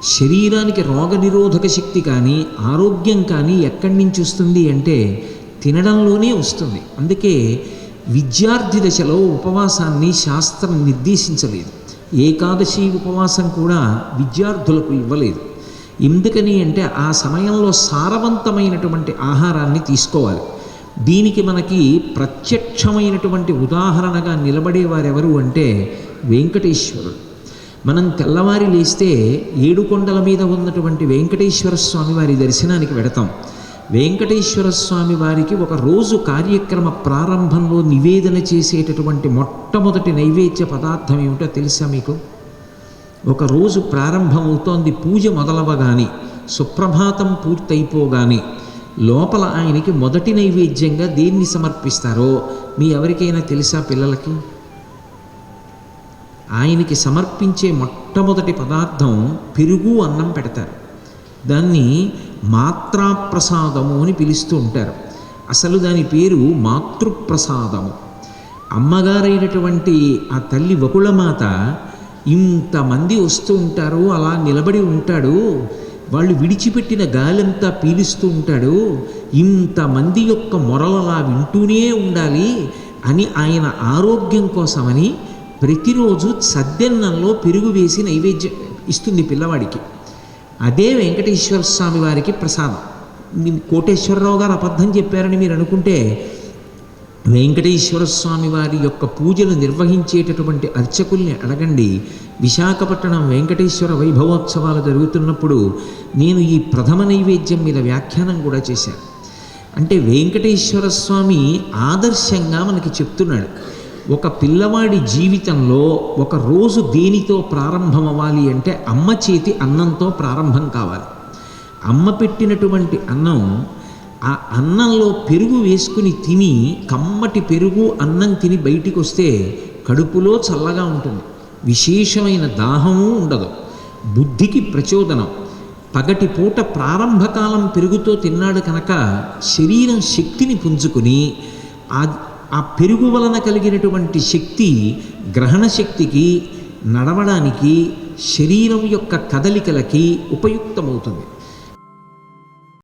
శరీరానికి రోగనిరోధక శక్తి కానీ ఆరోగ్యం కానీ ఎక్కడి నుంచి వస్తుంది అంటే తినడంలోనే వస్తుంది. అందుకే విద్యార్థి దశలో ఉపవాసాన్ని శాస్త్రం నిర్దేశించలేదు. ఏకాదశి ఉపవాసం కూడా విద్యార్థులకు ఇవ్వలేదు. ఎందుకని అంటే ఆ సమయంలో సారవంతమైనటువంటి ఆహారాన్ని తీసుకోవాలి. దీనికి మనకి ప్రత్యక్షమైనటువంటి ఉదాహరణగా నిలబడేవారెవరు అంటే వెంకటేశ్వరుడు. మనం తెల్లవారి లేస్తే ఏడుకొండల మీద ఉన్నటువంటి వెంకటేశ్వర స్వామి వారి దర్శనానికి వెడతాం. వెంకటేశ్వర స్వామి వారికి ఒక రోజు కార్యక్రమ ప్రారంభంలో నివేదన చేసేటటువంటి మొట్టమొదటి నైవేద్య పదార్థం ఏమిటో తెలుసా మీకు? ఒకరోజు ప్రారంభమవుతోంది, పూజ మొదలవగానే సుప్రభాతం పూర్తయిపోగానే లోపల ఆయనకి మొదటి నైవేద్యంగా దేన్ని సమర్పిస్తారో మీ ఎవరికైనా తెలుసా? పిల్లలకి ఆయనకి సమర్పించే మొట్టమొదటి పదార్థం పెరుగు అన్నం పెడతారు. దాన్ని మాత్రాప్రసాదము అని పిలుస్తూ ఉంటారు. అసలు దాని పేరు మాతృప్రసాదము. అమ్మగారైనటువంటి ఆ తల్లి వకుళమాత ఇంతమంది వస్తూ ఉంటారు, అలా నిలబడి ఉంటాడు, వాళ్ళు విడిచిపెట్టిన గాలంతా పీలుస్తూ ఉంటాడు, ఇంతమంది యొక్క మొరలలా వింటూనే ఉండాలి అని ఆయన ఆరోగ్యం కోసమని ప్రతిరోజు సద్దెన్నంలో పెరుగు వేసి నైవేద్యం ఇస్తుంది పిల్లవాడికి. అదే వెంకటేశ్వర స్వామి వారికి ప్రసాదం. కోటేశ్వరరావు గారు అబద్ధం చెప్పారని మీరు అనుకుంటే, వెంకటేశ్వర స్వామి వారి యొక్క పూజలు నిర్వహించేటటువంటి అర్చకుల్ని అడగండి. విశాఖపట్నం వెంకటేశ్వర వైభవోత్సవాలు జరుగుతున్నప్పుడు నేను ఈ ప్రథమ నైవేద్యం మీద వ్యాఖ్యానం కూడా చేశాను. అంటే వెంకటేశ్వర స్వామి ఆదర్శంగా మనకి చెప్తున్నాడు, ఒక పిల్లవాడి జీవితంలో ఒక రోజు దేనితో ప్రారంభం అవ్వాలి అంటే అమ్మ చేతి అన్నంతో ప్రారంభం కావాలి. అమ్మ పెట్టినటువంటి అన్నం, ఆ అన్నంలో పెరుగు వేసుకుని తిని, కమ్మటి పెరుగు అన్నం తిని బయటికి వస్తే కడుపులో చల్లగా ఉంటుంది, విశేషమైన దాహము ఉండదు, బుద్ధికి ప్రచోదనం. పగటిపూట ప్రారంభకాలం పెరుగుతో తిన్నాడు కనుక శరీరం శక్తిని పుంజుకుని ఆ పెరుగు వలన కలిగినటువంటి శక్తి గ్రహణ శక్తికి, నడవడానికి, శరీరం యొక్క కదలికలకి ఉపయుక్తమవుతుంది.